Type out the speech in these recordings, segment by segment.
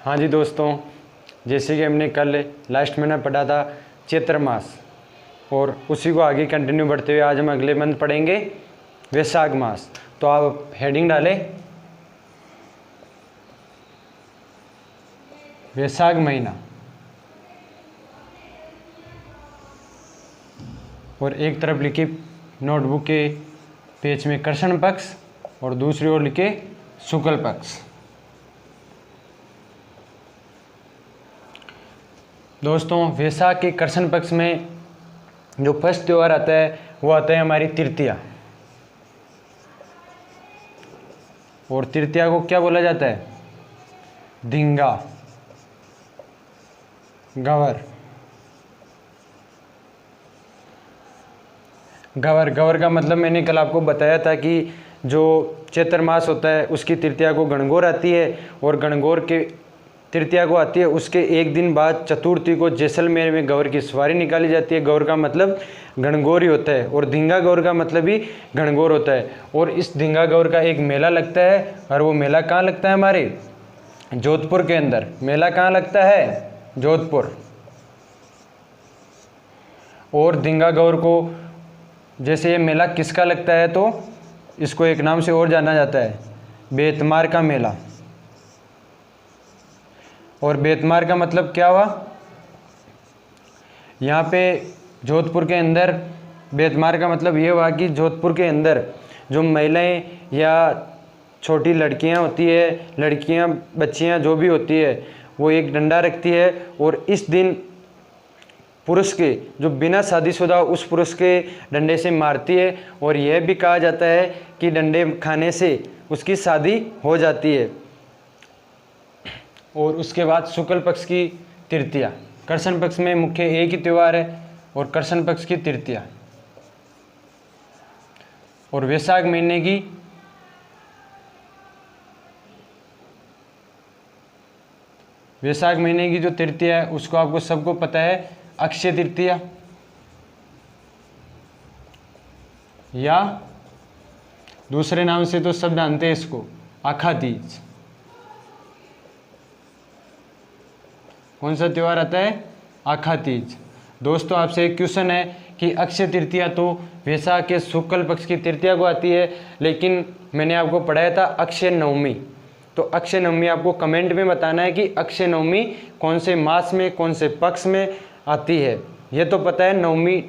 हाँ जी दोस्तों, जैसे कि हमने कल लास्ट महीना पढ़ा था चैत्र मास, और उसी को आगे कंटिन्यू बढ़ते हुए आज हम अगले मंथ पढ़ेंगे वैशाख मास। तो आप हेडिंग डालें वैशाख महीना, और एक तरफ लिखे नोटबुक के पेज में कृष्ण पक्ष और दूसरी ओर लिखे शुक्ल पक्ष। दोस्तों, वैशाख के कृष्ण पक्ष में जो फर्स्ट त्यौहार आता है वो आता है हमारी तृतीया। और तृतीया को क्या बोला जाता है? धिंगा, गवर। गवर का मतलब मैंने कल आपको बताया था कि जो चैत्र मास होता है उसकी तृतीया को गणगौर आती है, और गणगौर के तृतीया को आती है उसके एक दिन बाद चतुर्थी को जैसलमेर में गौर की सवारी निकाली जाती है। गौर का मतलब गणगौर ही होता है, और धिंगा गौर का मतलब भी गणगौर होता है। और इस धिंगा गौर का एक मेला लगता है, और वो मेला कहाँ लगता है? हमारे जोधपुर के अंदर। मेला कहाँ लगता है? जोधपुर। और धिंगा गौर को जैसे ये मेला किसका लगता है, तो इसको एक नाम से और जाना जाता है, बेतमार का मेला। और बेतमार का मतलब क्या हुआ? यहाँ पे जोधपुर के अंदर बेतमार का मतलब ये हुआ कि जोधपुर के अंदर जो महिलाएं या छोटी लड़कियाँ होती है, लड़कियाँ बच्चियाँ जो भी होती है, वो एक डंडा रखती है, और इस दिन पुरुष के जो बिना शादीशुदा उस पुरुष के डंडे से मारती है। और यह भी कहा जाता है कि डंडे खाने से उसकी शादी हो जाती है। और उसके बाद शुक्ल पक्ष की तृतीया। कृष्ण पक्ष में मुख्य एक ही त्यौहार है, और कृष्ण पक्ष की तृतीया। और वैशाख महीने की जो तृतीया है उसको आपको सबको पता है, अक्षय तृतीया, या दूसरे नाम से तो सब जानते हैं इसको, आखा तीज। कौन सा त्यौहार आता है? आखा तीज। दोस्तों, आपसे एक क्वेश्चन है कि अक्षय तृतीया तो वैशाख के शुक्ल पक्ष की तृतीया को आती है, लेकिन मैंने आपको पढ़ाया था अक्षय नवमी। तो अक्षय नवमी आपको कमेंट में बताना है कि अक्षय नवमी कौन से मास में, कौन से पक्ष में आती है। ये तो पता है नवमी,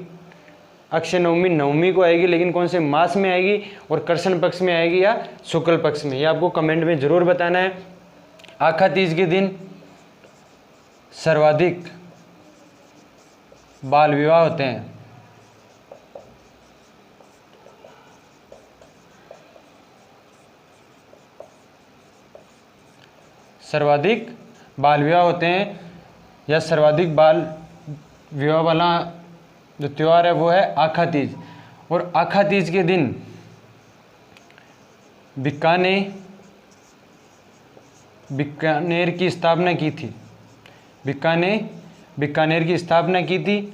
अक्षय नवमी नवमी को आएगी, लेकिन कौन से मास में आएगी और कृष्ण पक्ष में आएगी या शुक्ल पक्ष में, ये आपको कमेंट में जरूर बताना है। आखा तीज के दिन सर्वाधिक बाल विवाह होते हैं। सर्वाधिक बाल विवाह होते हैं, या सर्वाधिक बाल विवाह वाला जो त्यौहार है वो है आखा तीज। और आखा तीज के दिन बीकानेर की स्थापना की थी। बीकानेर की स्थापना की थी।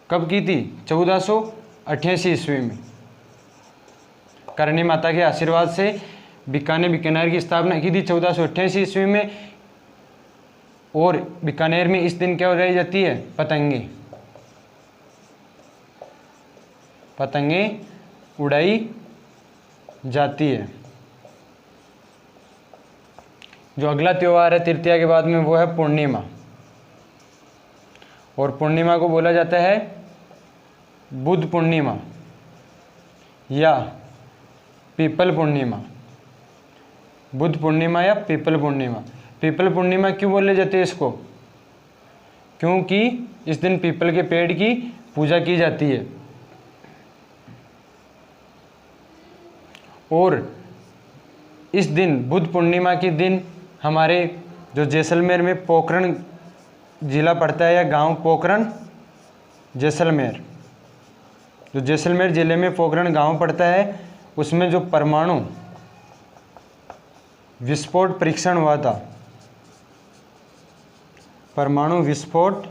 कब की थी? 1488 ईस्वी में। करणी माता के आशीर्वाद से बीकानेर की स्थापना की थी 1488 ईस्वी में। और बीकानेर में इस दिन क्या उड़ाई जाती है? पतंगे उड़ाई जाती है। जो अगला त्यौहार है तृतीया के बाद में वो है पूर्णिमा। और पूर्णिमा को बोला जाता है बुद्ध पूर्णिमा या पीपल पूर्णिमा। बुद्ध पूर्णिमा या पीपल पूर्णिमा। पीपल पूर्णिमा क्यों बोले जाते हैं इसको? क्योंकि इस दिन पीपल के पेड़ की पूजा की जाती है। और इस दिन बुद्ध पूर्णिमा के दिन हमारे जो जैसलमेर में पोखरण जिला पड़ता है, या गांव पोखरण जैसलमेर, जो जैसलमेर जिले में पोखरण गांव पड़ता है, उसमें जो परमाणु विस्फोट परीक्षण हुआ था, परमाणु विस्फोट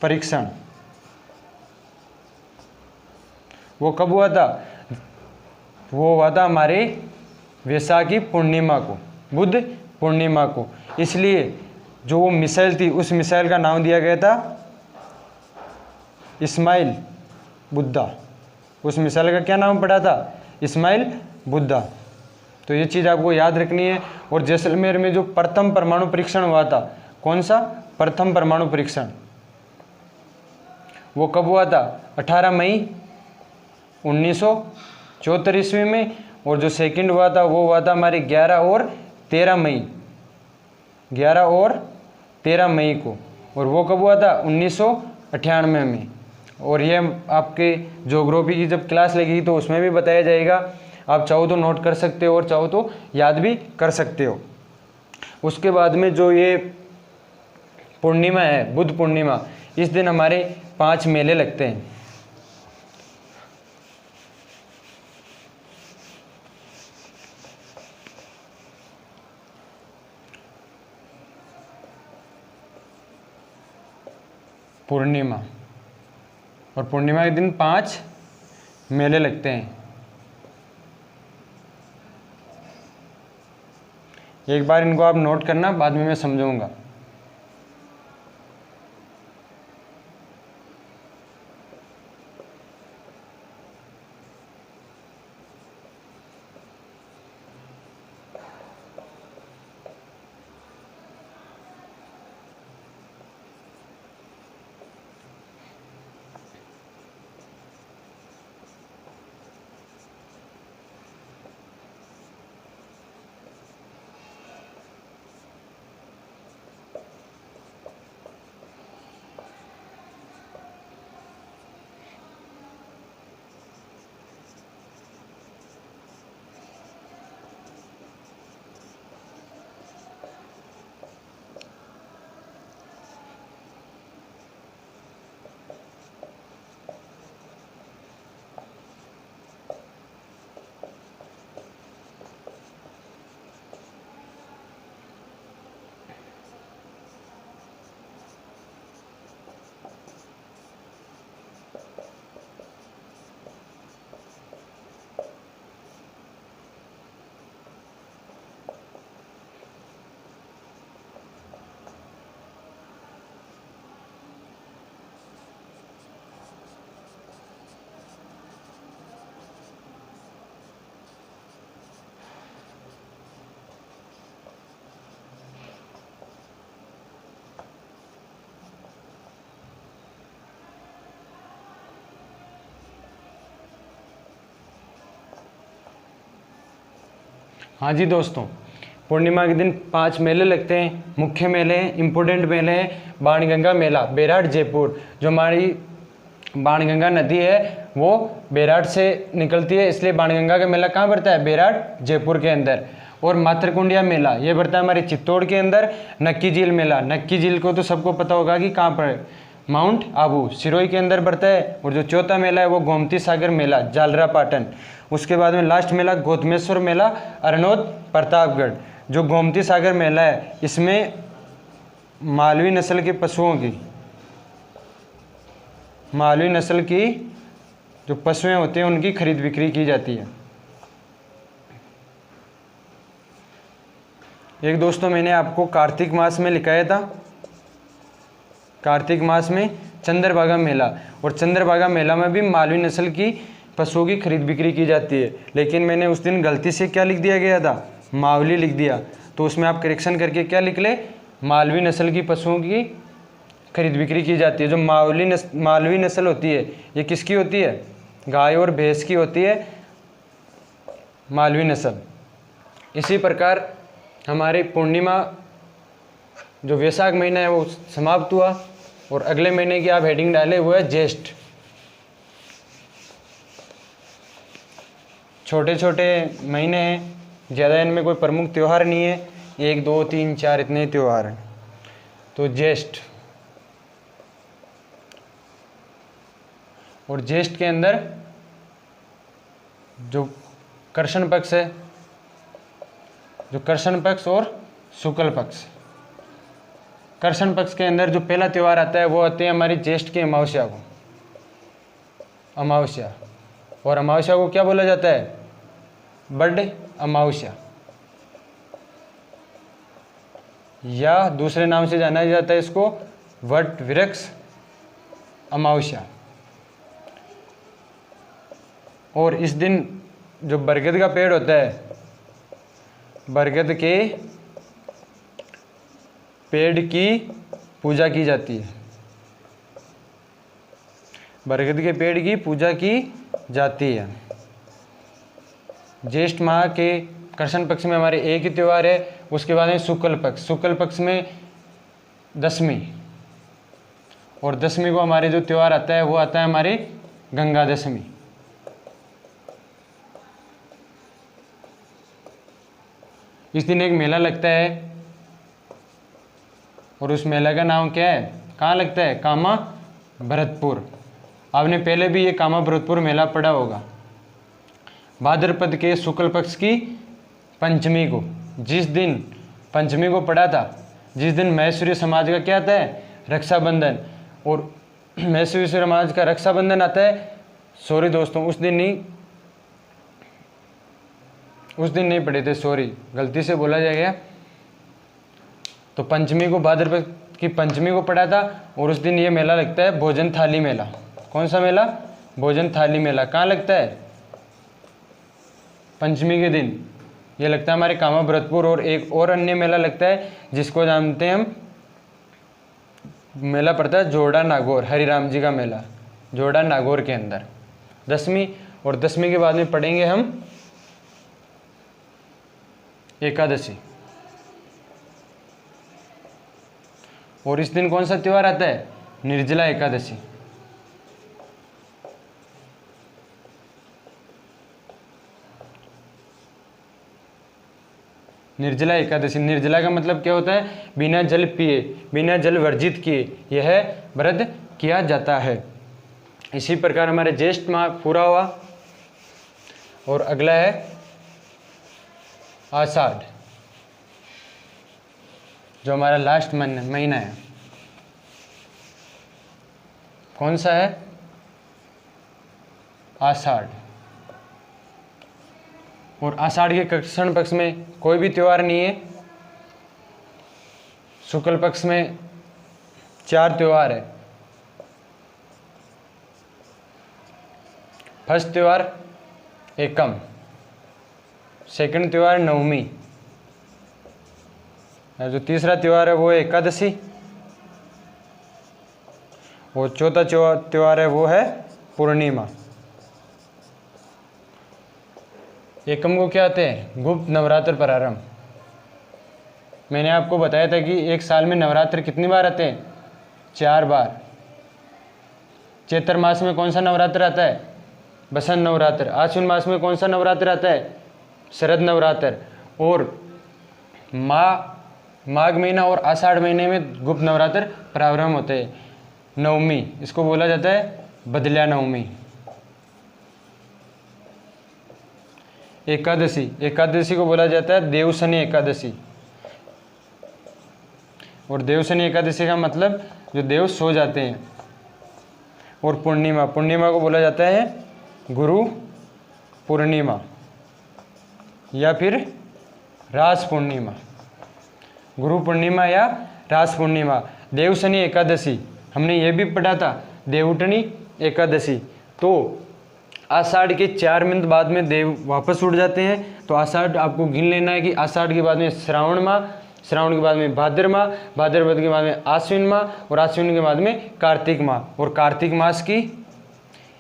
परीक्षण, वो कब हुआ था? वो हुआ था हमारे वैशाखी पूर्णिमा को। बुद्ध पूर्णिमा को। इसलिए जो वो मिसाइल थी उस मिसाइल का नाम दिया गया था इस्माइल बुद्धा। उस मिसाइल का क्या नाम पड़ा था? इस्माइल बुद्धा। तो ये चीज़ आपको याद रखनी है। और जैसलमेर में जो प्रथम परमाणु परीक्षण हुआ था, कौन सा? प्रथम परमाणु परीक्षण, वो कब हुआ था? 18 मई 1974 ईस्वी में। और जो सेकंड हुआ था वो हुआ था हमारे 11 और 13 मई, 11 और 13 मई को। और वो कब हुआ था? 1998 में। और ये आपके ज्योग्राफी की जब क्लास लगेगी तो उसमें भी बताया जाएगा। आप चाहो तो नोट कर सकते हो और चाहो तो याद भी कर सकते हो। उसके बाद में जो ये पूर्णिमा है, बुद्ध पूर्णिमा, इस दिन हमारे 5 मेले लगते हैं। पूर्णिमा, और पूर्णिमा के दिन 5 मेले लगते हैं। एक बार इनको आप नोट करना, बाद में मैं समझाऊंगा। हाँ जी दोस्तों, पूर्णिमा के दिन 5 मेले लगते हैं। मुख्य मेले हैं, इम्पोर्टेंट मेले हैं। बाणगंगा मेला, बेराट जयपुर। जो हमारी बाणगंगा नदी है वो बेराट से निकलती है, इसलिए बाणगंगा का मेला कहाँ पड़ता है? बेराट जयपुर के अंदर। और मातरकुंडिया मेला ये पड़ता है हमारे चित्तौड़ के अंदर। नक्की झील मेला, नक्की झील को तो सबको पता होगा कि कहाँ पर है, माउंट आबू सिरोही के अंदर पड़ता है। और जो चौथा मेला है वो गोमती सागर मेला, जालरा पाटन। उसके बाद में लास्ट मेला गौतमेश्वर मेला, अरनोद, प्रतापगढ़। जो गोमती सागर मेला है इसमें मालवी नस्ल के पशुओं की, मालवी नस्ल की जो पशुएं होते हैं उनकी खरीद बिक्री की जाती है। एक दोस्तों मैंने आपको कार्तिक मास में लिखाया था, कार्तिक मास में चंद्रभागा मेला। और चंद्रभागा मेला में भी मालवी नस्ल की पशुओं की खरीद बिक्री की जाती है। लेकिन मैंने उस दिन गलती से क्या लिख दिया गया था? मावली लिख दिया। तो उसमें आप करेक्शन करके क्या लिख ले? मालवी नस्ल की पशुओं की खरीद बिक्री की जाती है। जो मालवी नस्ल होती है ये किसकी होती है? गाय और भैंस की होती है मालवी नस्ल। इसी प्रकार हमारी पूर्णिमा जो वैशाख महीना है वो समाप्त हुआ। और अगले महीने की आप हेडिंग डाले हुए है ज्येष्ठ। छोटे छोटे महीने हैं, ज़्यादा इनमें कोई प्रमुख त्यौहार नहीं है, 1 2 3 4 इतने त्यौहार हैं। तो ज्येष्ठ, और ज्येष्ठ के अंदर जो कृष्ण पक्ष है, जो कृष्ण पक्ष और शुक्ल पक्ष। कृष्ण पक्ष के अंदर जो पहला त्यौहार आता है वो आते हैं हमारी ज्येष्ठ की अमावस्या को, अमावस्या। और अमावस्या को क्या बोला जाता है? बड़ अमावस्या। या दूसरे नाम से जाना जाता है इसको वट वृक्ष अमावस्या। और इस दिन जो बरगद का पेड़ होता है, बरगद के पेड़ की पूजा की जाती है, बरगद के पेड़ की पूजा की जाती है। ज्येष्ठ माह के कृष्ण पक्ष में हमारे एक ही त्यौहार है, उसके बाद में शुक्ल पक्ष, शुक्ल पक्ष में दशमी, और दशमी को हमारे जो त्यौहार आता है वो आता है हमारे गंगा दशमी। इस दिन एक मेला लगता है और उस मेला का नाम क्या है, कहाँ लगता है, कामा भरतपुर। आपने पहले भी ये कामा भरतपुर मेला पढ़ा होगा। भाद्रपद के शुक्ल पक्ष की पंचमी को, जिस दिन पंचमी को पढ़ा था, जिस दिन महेश्वरी समाज का क्या आता है, रक्षाबंधन, और महेश्वरी समाज का रक्षाबंधन आता है, सॉरी दोस्तों उस दिन नहीं पढ़े थे, सॉरी गलती से बोला जाएगा। तो पंचमी को, भाद्रपद की पंचमी को पढ़ा था, और उस दिन ये मेला लगता है भोजन थाली मेला। कौन सा मेला, भोजन थाली मेला। कहाँ लगता है, पंचमी के दिन ये लगता है हमारे कामा भरतपुर। और एक और अन्य मेला लगता है जिसको जानते हैं हम, मेला पड़ता है जोड़ा नागौर, हरिराम जी का मेला जोड़ा नागौर के अंदर, दशमी। और दशमी के बाद में पढ़ेंगे हम एकादशी। और इस दिन कौन सा त्यौहार आता है, निर्जला एकादशी। निर्जला एकादशी, निर्जला का मतलब क्या होता है, बिना जल पिए, बिना जल वर्जित किए यह व्रत किया जाता है। इसी प्रकार हमारे ज्येष्ठ माह पूरा हुआ, और अगला है आषाढ़, जो हमारा लास्ट महीना है। कौन सा है, आषाढ़। और आषाढ़ के कृष्ण पक्ष में कोई भी त्यौहार नहीं है। शुक्ल पक्ष में 4 त्यौहार है। फर्स्ट त्यौहार एकम, सेकंड त्यौहार नवमी, जो तीसरा त्यौहार है वो है एकादशी, और चौथा त्यौहार है वो है पूर्णिमा। एकम को क्या आते हैं, गुप्त नवरात्र प्रारंभ। मैंने आपको बताया था कि एक साल में नवरात्र कितनी बार आते हैं, 4 बार। चैत्र मास में कौन सा नवरात्र आता है, बसंत नवरात्र। आश्विन मास में कौन सा नवरात्र आता है, शरद नवरात्र। और माघ महीना और आषाढ़ महीने में गुप्त नवरात्र प्रारंभ होते हैं। नवमी, इसको बोला जाता है बदल्या नवमी। एकादशी, एकादशी को बोला जाता है देवशनि एकादशी। और देवशनि एकादशी का मतलब जो देव सो जाते हैं। और पूर्णिमा, पूर्णिमा को बोला जाता है गुरु पूर्णिमा या फिर रास पूर्णिमा, गुरु पूर्णिमा या रास पूर्णिमा। देवशनि एकादशी हमने ये भी पढ़ा था, देवउठनी एकादशी। तो आषाढ़ के 4 मिनट बाद में देव वापस उठ जाते हैं। तो आषाढ़ आपको गिन लेना है कि आषाढ़ के बाद में श्रावण माह, श्रावण के बाद में भाद्र माह, भाद्रपद के बाद में आश्विन माह, और आश्विन के बाद में कार्तिक माह। और कार्तिक मास की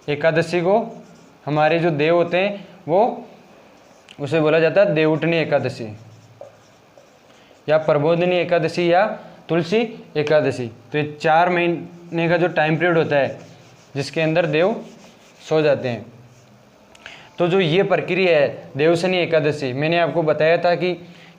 एकादशी को हमारे जो देव होते हैं वो, उसे बोला जाता है देवउठनी एकादशी या प्रबोधिनी एकादशी या तुलसी एकादशी। तो ये 4 महीने का जो टाइम पीरियड होता है जिसके अंदर देव सो जाते हैं। तो जो ये प्रक्रिया है देवशनि एकादशी, मैंने आपको बताया था कि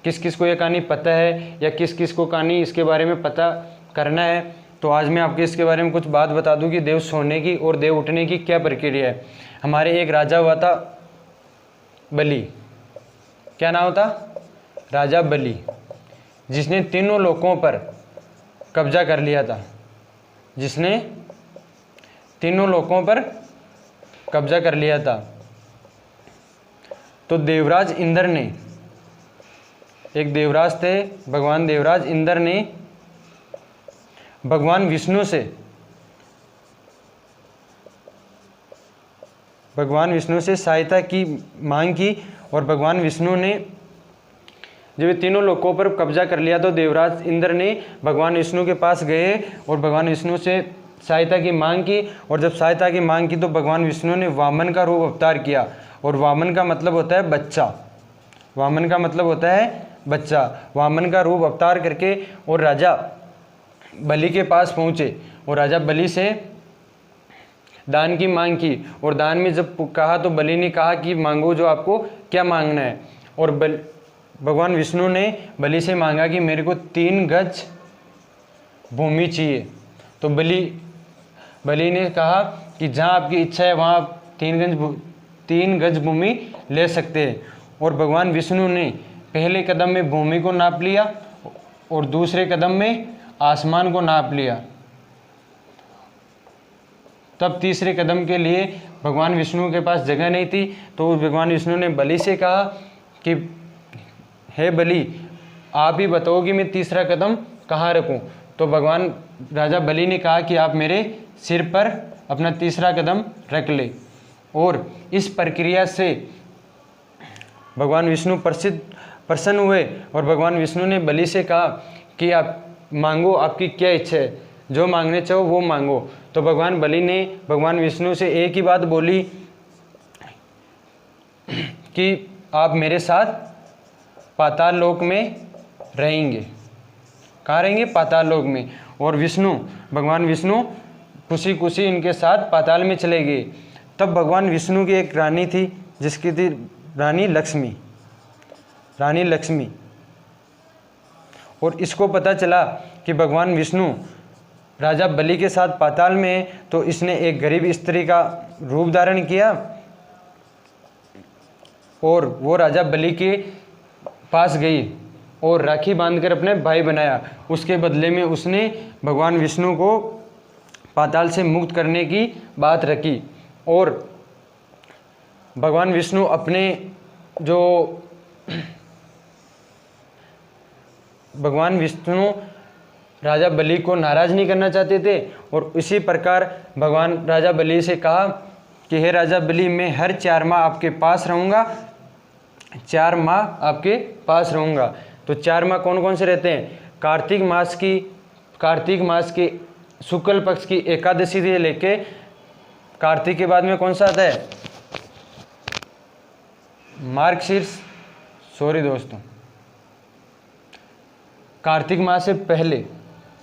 किस किस को ये कहानी पता है या किस किस को कहानी इसके बारे में पता करना है। तो आज मैं आपको इसके बारे में कुछ बात बता दूं कि देव सोने की और देव उठने की क्या प्रक्रिया है। हमारे एक राजा हुआ था बलि, क्या नाम था, राजा बलि, जिसने तीनों लोकों पर कब्जा कर लिया था, जिसने तीनों लोकों पर कब्जा कर लिया था। तो देवराज इंद्र ने एक देवराज थे, भगवान देवराज। इंद्र ने भगवान विष्णु से सहायता की मांग की और भगवान विष्णु ने जब ये तीनों लोकों पर कब्जा कर लिया तो देवराज इंद्र ने भगवान विष्णु के पास गए और भगवान विष्णु से सहायता की मांग की। और जब सहायता की मांग की तो भगवान विष्णु ने वामन का रूप अवतार किया। और वामन का मतलब होता है बच्चा। वामन का मतलब होता है बच्चा। वामन का रूप अवतार करके और राजा बलि के पास पहुँचे और राजा बलि से दान की मांग की। और दान में जब कहा तो बलि ने कहा कि मांगो जो आपको क्या मांगना है। और भगवान विष्णु ने बलि से मांगा कि मेरे को 3 गज भूमि चाहिए। तो बलि ने कहा कि जहाँ आपकी इच्छा है वहाँ आप 3 गज भूमि ले सकते हैं। और भगवान विष्णु ने पहले कदम में भूमि को नाप लिया और दूसरे कदम में आसमान को नाप लिया। तब तीसरे कदम के लिए भगवान विष्णु के पास जगह नहीं थी, तो भगवान विष्णु ने बलि से कहा कि हे बलि, आप ही बताओ कि मैं तीसरा कदम कहाँ रखूं। तो भगवान राजा बलि ने कहा कि आप मेरे सिर पर अपना तीसरा कदम रख ले। और इस प्रक्रिया से भगवान विष्णु प्रसन्न हुए और भगवान विष्णु ने बलि से कहा कि आप मांगो, आपकी क्या इच्छा है, जो मांगने चाहो वो मांगो। तो भगवान बलि ने भगवान विष्णु से एक ही बात बोली कि आप मेरे साथ पाताल लोक में रहेंगे। कहाँ रहेंगे? पाताल लोक में। और भगवान विष्णु खुशी खुशी इनके साथ पाताल में चले गए। तब भगवान विष्णु की एक रानी थी जिसकी थी रानी लक्ष्मी। और इसको पता चला कि भगवान विष्णु राजा बलि के साथ पाताल में है, तो इसने एक गरीब स्त्री का रूप धारण किया और वो राजा बलि के पास गई और राखी बांधकर अपने भाई बनाया। उसके बदले में उसने भगवान विष्णु को पाताल से मुक्त करने की बात रखी। और भगवान विष्णु राजा बलि को नाराज नहीं करना चाहते थे। और इसी प्रकार भगवान राजा बलि से कहा कि हे राजा बलि, मैं हर 4 माह आपके पास रहूँगा, 4 माह आपके पास रहूँगा। तो 4 माह कौन कौन से रहते हैं? कार्तिक मास की शुक्ल पक्ष की एकादशी से लेके कार्तिक के बाद में कौन सा आता है? मार्गशीर्ष। सॉरी दोस्तों, कार्तिक मास से पहले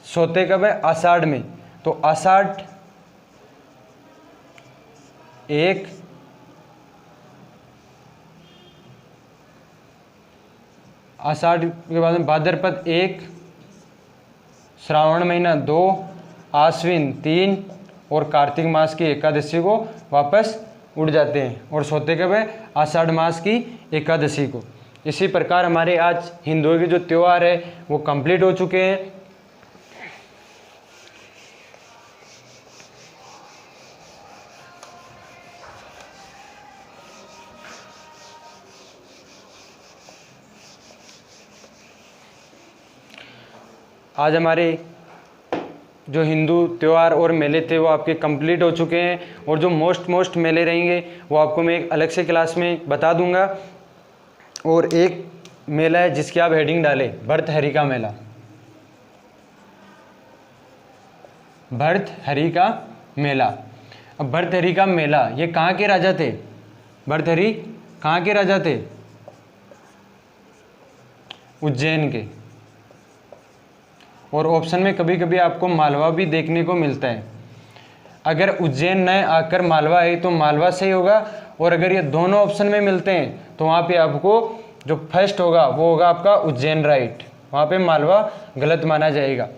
सोते कब है? आषाढ़ में। तो आषाढ़ 1, आषाढ़ के बाद में भाद्रपद 1, श्रावण महीना 2, आश्विन 3 और कार्तिक मास की एकादशी को वापस उड़ जाते हैं। और सोते कब है? आषाढ़ मास की एकादशी को। इसी प्रकार हमारे आज हिंदुओं के जो त्यौहार है वो कंप्लीट हो चुके हैं। आज हमारे जो हिंदू त्यौहार और मेले थे वो आपके कंप्लीट हो चुके हैं। और जो मोस्ट मेले रहेंगे वो आपको मैं एक अलग से क्लास में बता दूंगा। और एक मेला है जिसकी आप हेडिंग डालें, भर्तृहरि का मेला। भर्तृहरि का मेला। अब भर्तृहरि का मेला ये कहाँ के राजा थे? भर्तृहरि कहाँ के राजा थे? उज्जैन के। और ऑप्शन में कभी कभी आपको मालवा भी देखने को मिलता है। अगर उज्जैन न आकर मालवा है तो मालवा सही होगा। और अगर ये दोनों ऑप्शन में मिलते हैं तो वहाँ पे आपको जो फर्स्ट होगा वो होगा आपका उज्जैन, राइट। वहाँ पे मालवा गलत माना जाएगा।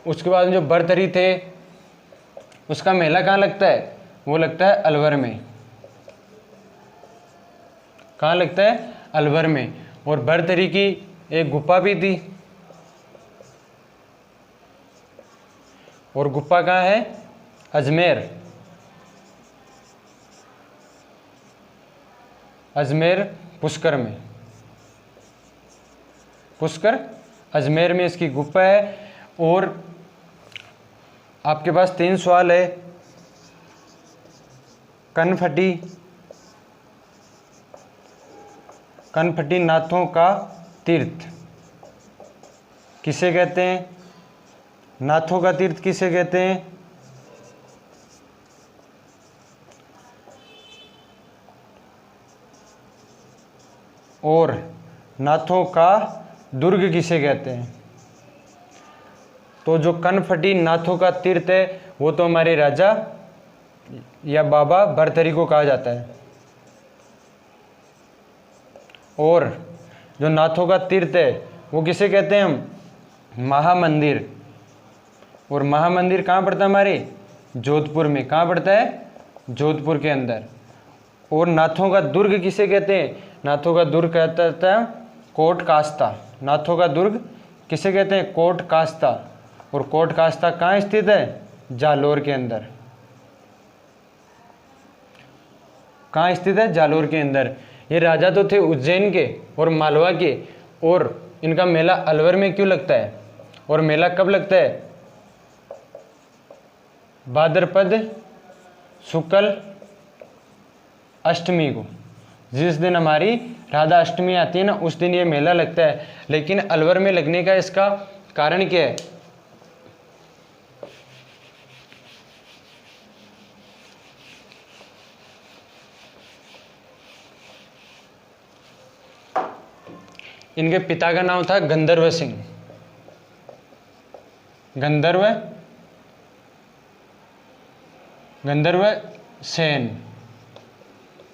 उसके बाद जो भर्तृहरि थे उसका मेला कहाँ लगता है? वो लगता है अलवर में। कहाँ लगता है? अलवर में। और भर्तृहरि की एक गुफा भी थी। और गुफा कहाँ है? अजमेर। अजमेर पुष्कर में, पुष्कर अजमेर में इसकी गुफा है। और आपके पास 3 सवाल है। कनफटी नाथों का तीर्थ किसे कहते हैं? नाथों का तीर्थ किसे कहते हैं? और नाथों का दुर्ग किसे कहते हैं? तो जो कनफटी नाथों का तीर्थ है वो तो हमारे राजा या बाबा भर्तृहरि को कहा जाता है। और जो नाथों का तीर्थ है वो किसे कहते हैं हम? महामंदिर। और महामंदिर कहाँ पड़ता है? हमारे जोधपुर में। कहाँ पड़ता है? जोधपुर के अंदर। और नाथों का दुर्ग किसे कहते हैं? नाथों का दुर्ग कहता था कोट कास्ता। नाथों का दुर्ग किसे कहते हैं? कोट कास्ता। और कोट कास्ता कहाँ स्थित है? जालोर के अंदर। कहाँ स्थित है? जालोर के अंदर। ये राजा तो थे उज्जैन के और मालवा के। और इनका मेला अलवर में क्यों लगता है? और मेला कब लगता है? भाद्रपद शुक्ल अष्टमी को। जिस दिन हमारी राधा अष्टमी आती है ना, उस दिन ये मेला लगता है। लेकिन अलवर में लगने का इसका कारण क्या है? इनके पिता का नाम था गंधर्व सिंह। गंधर्व सेन,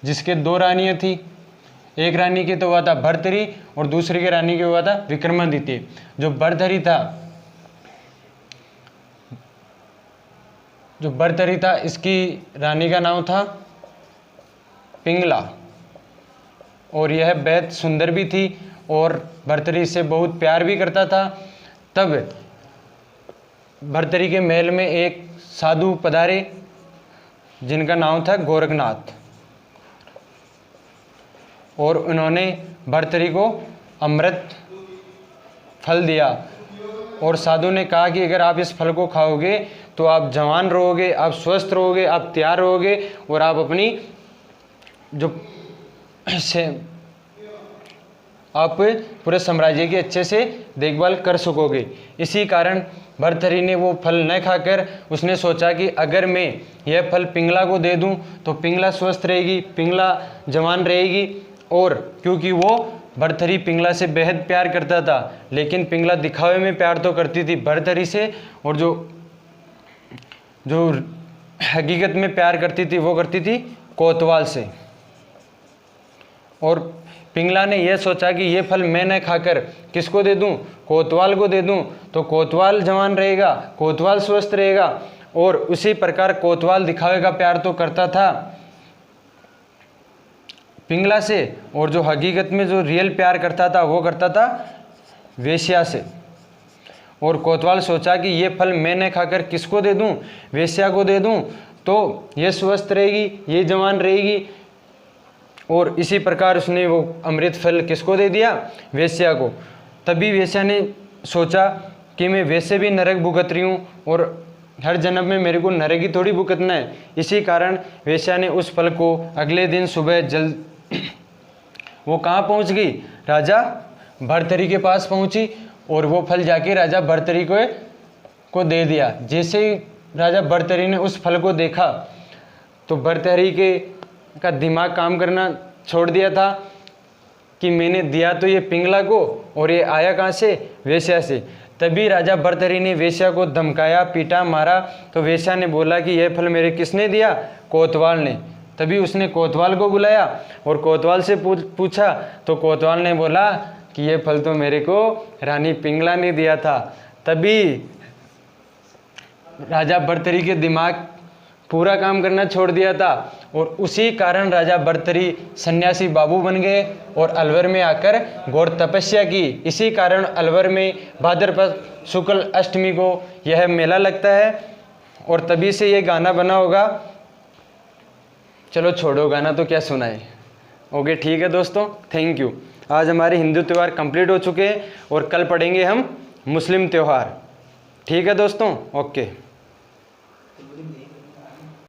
जिसके 2 रानियां थी। एक रानी की तो हुआ था भर्तृहरि और दूसरी के रानी की हुआ था विक्रमादित्य। जो भर्तृहरि था इसकी रानी का नाम था पिंगला। और यह बेहद सुंदर भी थी और भर्तृहरि से बहुत प्यार भी करता था। तब भर्तृहरि के महल में एक साधु पधारे जिनका नाम था गोरखनाथ। और उन्होंने भर्तृहरि को अमृत फल दिया। और साधु ने कहा कि अगर आप इस फल को खाओगे तो आप जवान रहोगे, आप स्वस्थ रहोगे, आप तैयार रहोगे और आप अपनी आप पूरे साम्राज्य की अच्छे से देखभाल कर सकोगे। इसी कारण भर्तृहरि ने वो फल न खाकर उसने सोचा कि अगर मैं यह फल पिंगला को दे दूं तो पिंगला स्वस्थ रहेगी, पिंगला जवान रहेगी। और क्योंकि वो भर्तृहरि पिंगला से बेहद प्यार करता था, लेकिन पिंगला दिखावे में प्यार तो करती थी भर्तृहरि से, और जो हकीकत में प्यार करती थी वो करती थी कोतवाल से। और पिंगला ने यह सोचा कि ये फल मैं न खाकर किसको दे दूं? कोतवाल को दे दूं तो कोतवाल जवान रहेगा, कोतवाल स्वस्थ रहेगा। और उसी प्रकार कोतवाल दिखावे का प्यार तो करता था पिंगला से, और जो हकीकत में जो रियल प्यार करता था वो करता था वेश्या से। और कोतवाल सोचा कि ये फल मैं न खाकर किसको दे दूं? वेश्या को दे दूं तो ये स्वस्थ रहेगी, ये जवान रहेगी। और इसी प्रकार उसने वो अमृत फल किसको दे दिया? वेश्या को। तभी वेश्या ने सोचा कि मैं वैसे भी नरक भुगत रही हूँ और हर जन्म में मेरे को नरक ही थोड़ी भुगतना है। इसी कारण वेश्या ने उस फल को अगले दिन सुबह जल्द वो कहाँ पहुँच गई? राजा भर्तृहरि के पास पहुँची और वो फल जाके राजा भर्तृहरि को दे दिया। जैसे ही राजा भर्तृहरि ने उस फल को देखा तो भर्तृहरि का दिमाग काम करना छोड़ दिया था कि मैंने दिया तो ये पिंगला को और ये आया कहाँ से? वेश्या से। तभी राजा भर्तृहरि ने वेश्या को धमकाया, पीटा, मारा। तो वेश्या ने बोला कि यह फल मेरे किसने दिया? कोतवाल ने। तभी उसने कोतवाल को बुलाया और कोतवाल से पूछा तो कोतवाल ने बोला कि ये फल तो मेरे को रानी पिंगला ने दिया था। तभी राजा भर्तृहरि के दिमाग पूरा काम करना छोड़ दिया था और उसी कारण राजा भर्तृहरि सन्यासी बाबू बन गए और अलवर में आकर घोर तपस्या की। इसी कारण अलवर में भाद्रपद शुक्ल अष्टमी को यह मेला लगता है और तभी से ये गाना बना होगा। चलो छोड़ो गाना तो क्या सुनाए, ओके ठीक है दोस्तों, थैंक यू। आज हमारे हिंदू त्यौहार कंप्लीट हो चुके हैं और कल पढ़ेंगे हम मुस्लिम त्यौहार। ठीक है दोस्तों, ओके।